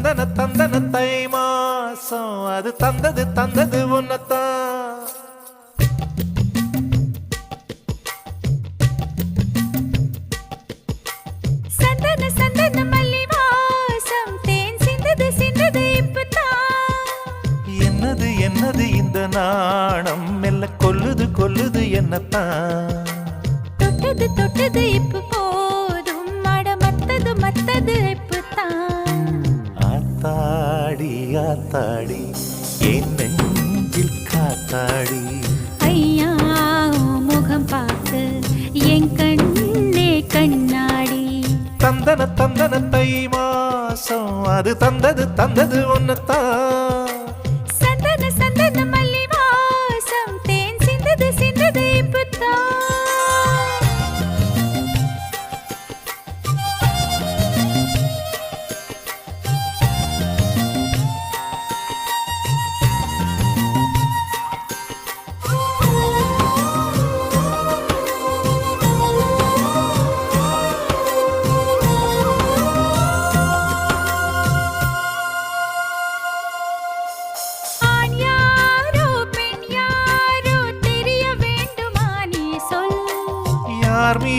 தந்தன தந்தன தை மாசம் அது தந்தது தந்தது உன்னத்தான். சந்தன சந்தன மல்லி வாசம் தேன் சிந்தது சிந்தது இப்பதான். என்னது என்னது இந்த நாணம் மெல்ல கொல்லுது கொல்லுது என்னத்தான். தொட்டது தொட்டது இப்ப போதும் மட மத்தது மத்தது இப்பதான். ஆத்தாடி ஆத்தாடி என் நெஞ்சில் காத்தாடி. ஐயா முகம் பார்த்து என் கண்ணே கண்ணாடி. தந்தன தந்தன தை மாசம் அது தந்தது தந்தது உன்னத்தான். சந்தன சந்தன மல்லி வாசம் தேன் சிந்தது சிந்தது இப்பதான். யார் மீ